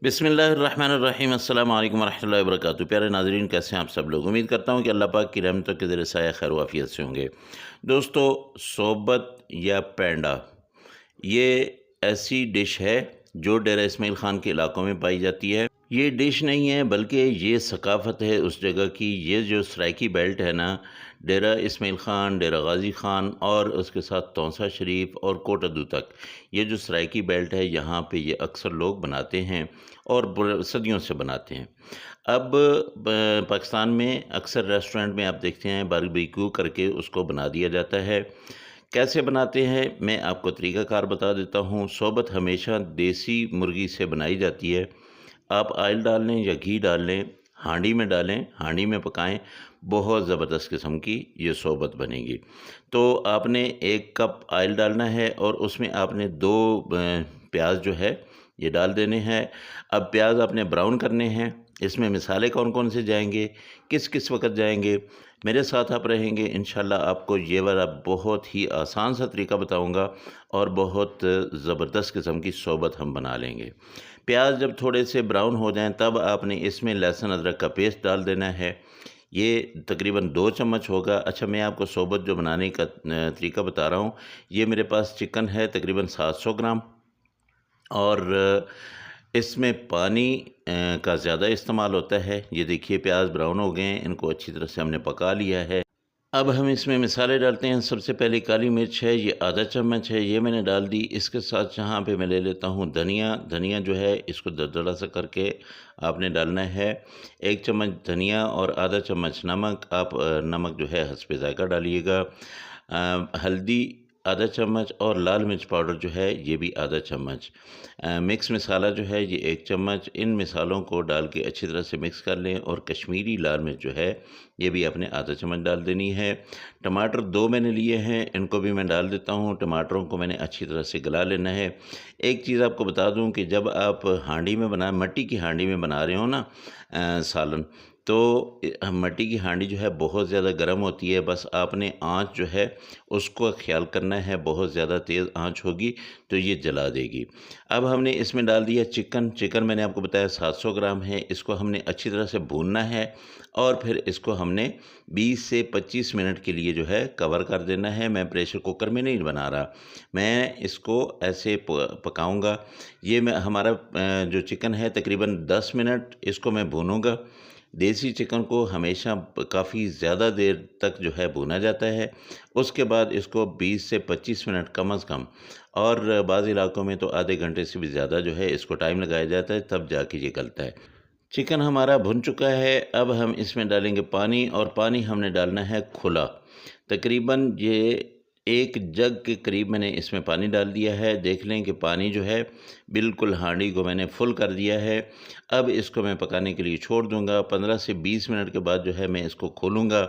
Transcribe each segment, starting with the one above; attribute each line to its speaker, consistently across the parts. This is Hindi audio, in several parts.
Speaker 1: बिस्मिल्लाहिर्रहमानिर्रहीम अस्सलाम वालेकुम रहमतुल्लाहि व बरकातुहू। प्यारे नाज़रीन, कैसे हैं आप सब लोग। उम्मीद करता हूँ कि अल्लाह पाक की रहमतों के ज़रिए साया खैर वाफ़ियत से होंगे। दोस्तों, सोबत या पेंडा ये ऐसी डिश है जो डेरा इस्माइल ख़ान के इलाकों में पाई जाती है। ये डिश नहीं है बल्कि ये सकाफ़त है उस जगह की। ये जो सराइकी बेल्ट है ना, डेरा इस्माइल ख़ान, डेरा गाज़ी ख़ान और उसके साथ तौसा शरीफ और कोटद्दू तक, ये जो सराइकी बेल्ट है यहाँ पे ये अक्सर लोग बनाते हैं और सदियों से बनाते हैं। अब पाकिस्तान में अक्सर रेस्टोरेंट में आप देखते हैं बारबेक्यू करके उसको बना दिया जाता है। कैसे बनाते हैं मैं आपको तरीक़ाकार बता देता हूँ। सोबत हमेशा देसी मुर्गी से बनाई जाती है। आप ऑयल डाल लें या घी डाल लें, हांडी में डालें, हांडी में पकाएं, बहुत ज़बरदस्त किस्म की ये सोबत बनेगी। तो आपने 1 कप ऑयल डालना है और उसमें आपने 2 प्याज जो है ये डाल देने हैं। अब प्याज आपने ब्राउन करने हैं। इसमें मिसाले कौन कौन से जाएंगे, किस किस वक्त जाएंगे, मेरे साथ आप रहेंगे इंशाल्लाह। आपको ये वाला बहुत ही आसान सा तरीका बताऊंगा और बहुत ज़बरदस्त किस्म की सोबत हम बना लेंगे। प्याज जब थोड़े से ब्राउन हो जाएं तब आपने इसमें लहसुन अदरक का पेस्ट डाल देना है। ये तकरीबन 2 चम्मच होगा। अच्छा, मैं आपको सोबत जो बनाने का तरीका बता रहा हूँ। ये मेरे पास चिकन है तकरीबन 700 ग्राम और इसमें पानी का ज़्यादा इस्तेमाल होता है। ये देखिए प्याज ब्राउन हो गए हैं, इनको अच्छी तरह से हमने पका लिया है। अब हम इसमें मिसाले डालते हैं। सबसे पहले काली मिर्च है, ये आधा चम्मच है, ये मैंने डाल दी। इसके साथ यहाँ पे मैं ले लेता हूँ धनिया। धनिया जो है इसको दरदरा सा करके आपने डालना है। 1 चम्मच धनिया और आधा चम्मच नमक। आप नमक जो है हस्बे ज़ायक़ा डालिएगा। हल्दी आधा चम्मच और लाल मिर्च पाउडर जो है ये भी आधा चम्मच। मिक्स मसाला जो है ये 1 चम्मच। इन मिसालों को डाल के अच्छी तरह से मिक्स कर लें और कश्मीरी लाल मिर्च जो है ये भी आपने आधा चम्मच डाल देनी है। टमाटर 2 मैंने लिए हैं, इनको भी मैं डाल देता हूँ। टमाटरों को मैंने अच्छी तरह से गला लेना है। एक चीज़ आपको बता दूँ कि जब आप हांडी में मट्टी की हांडी में बना रहे हो ना सालन, तो मट्टी की हांडी जो है बहुत ज़्यादा गर्म होती है। बस आपने आँच जो है उसको ख़्याल करना है, बहुत ज़्यादा तेज़ आँच होगी तो ये जला देगी। अब हमने इसमें डाल दिया चिकन। चिकन मैंने आपको बताया 700 ग्राम है। इसको हमने अच्छी तरह से भूनना है और फिर इसको हमने 20 से 25 मिनट के लिए जो है कवर कर देना है। मैं प्रेशर कुकर में नहीं बना रहा, मैं इसको ऐसे पकाऊंगा। ये मैं हमारा जो चिकन है तकरीबन 10 मिनट इसको मैं भूनूंगा। देसी चिकन को हमेशा काफ़ी ज़्यादा देर तक जो है भुना जाता है। उसके बाद इसको 20 से 25 मिनट कम अज़ कम, और बाज़ इलाकों में तो आधे घंटे से भी ज़्यादा जो है इसको टाइम लगाया जाता है, तब जाके ये गलता है। चिकन हमारा भुन चुका है। अब हम इसमें डालेंगे पानी, और पानी हमने डालना है खुला। तकरीबन ये 1 जग के करीब मैंने इसमें पानी डाल दिया है। देख लें कि पानी जो है बिल्कुल हांडी को मैंने फुल कर दिया है। अब इसको मैं पकाने के लिए छोड़ दूंगा। 15 से 20 मिनट के बाद जो है मैं इसको खोलूंगा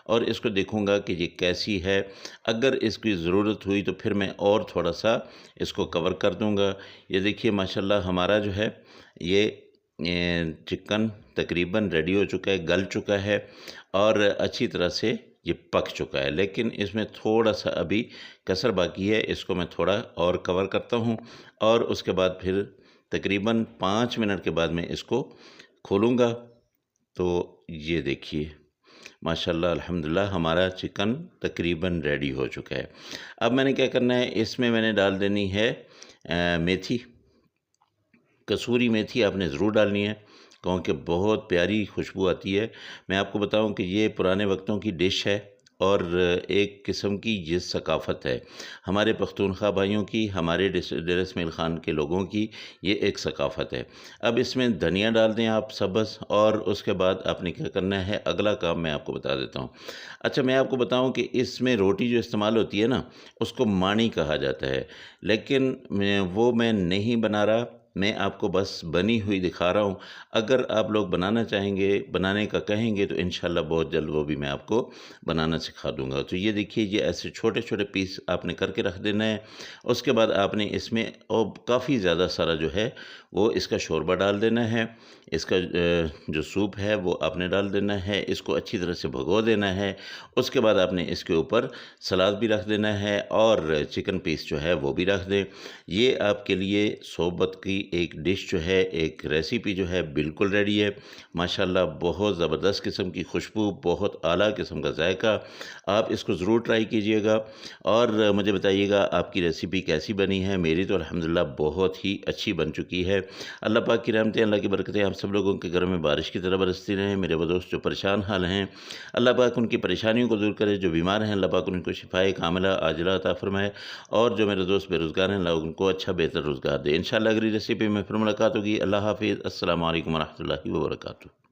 Speaker 1: और इसको देखूंगा कि ये कैसी है। अगर इसकी ज़रूरत हुई तो फिर मैं और थोड़ा सा इसको कवर कर दूंगा। ये देखिए माशाल्लाह हमारा जो है ये चिकन तकरीबन रेडी हो चुका है, गल चुका है और अच्छी तरह से ये पक चुका है। लेकिन इसमें थोड़ा सा अभी कसर बाकी है। इसको मैं थोड़ा और कवर करता हूँ और उसके बाद फिर तकरीबन 5 मिनट के बाद मैं इसको खोलूँगा। तो ये देखिए माशाल्लाह अल्हम्दुलिल्लाह हमारा चिकन तकरीबन रेडी हो चुका है। अब मैंने क्या करना है, इसमें मैंने डाल देनी है मेथी। कसूरी मेथी आपने ज़रूर डालनी है क्योंकि बहुत प्यारी खुशबू आती है। मैं आपको बताऊं कि ये पुराने वक्तों की डिश है और एक किस्म की ये सकाफ़त है हमारे पख्तूनख्वा भाइयों की, हमारे डेरा इस्माइल ख़ान के लोगों की ये एक सकाफ़त है। अब इसमें धनिया डाल दें आप सब्ज़, और उसके बाद आपने क्या करना है, अगला काम मैं आपको बता देता हूँ। अच्छा, मैं आपको बताऊँ कि इसमें रोटी जो इस्तेमाल होती है ना उसको मानी कहा जाता है, लेकिन वो मैं नहीं बना रहा, मैं आपको बस बनी हुई दिखा रहा हूँ। अगर आप लोग बनाना चाहेंगे, बनाने का कहेंगे तो इंशाल्लाह बहुत जल्द वो भी मैं आपको बनाना सिखा दूँगा। तो ये देखिए ये ऐसे छोटे छोटे पीस आपने करके रख देना है। उसके बाद आपने इसमें और काफ़ी ज़्यादा सारा जो है वो इसका शोरबा डाल देना है। इसका जो सूप है वो आपने डाल देना है। इसको अच्छी तरह से भगो देना है। उसके बाद आपने इसके ऊपर सलाद भी रख देना है और चिकन पीस जो है वो भी रख दें। ये आपके लिए सोबत की एक डिश जो है, एक रेसिपी जो है बिल्कुल रेडी है। माशाल्लाह बहुत ज़बरदस्त किस्म की खुशबू, बहुत आला किस्म का जायका। आप इसको ज़रूर ट्राई कीजिएगा और मुझे बताइएगा आपकी रेसिपी कैसी बनी है। मेरी तो अल्हम्दुलिल्लाह बहुत ही अच्छी बन चुकी है। अल्लाह पाक की रहमतें, अल्लाह की बरकतें आप सब लोगों के घरों में बारिश की तरह बरसती रहें। मेरे वो दोस्त जो परेशान हाल हैं, अल्लाह पाक उनकी परेशानियों को दूर करे। जो बीमार हैं, अल्लाह पाक उनको शिफाए कामिला आजिला अता फ़रमाए। और जो मेरे दोस्त बेरोज़गार हैं, अल्लाह उनको अच्छा बेहतर रोज़गार दे। इंशाअल्लाह अगली रेसिपी में फिर मुलाकात होगी। अल्लाह हाफ़िज़। अस्सलामु अलैकुम व रहमतुल्लाहि व बरकातुहू।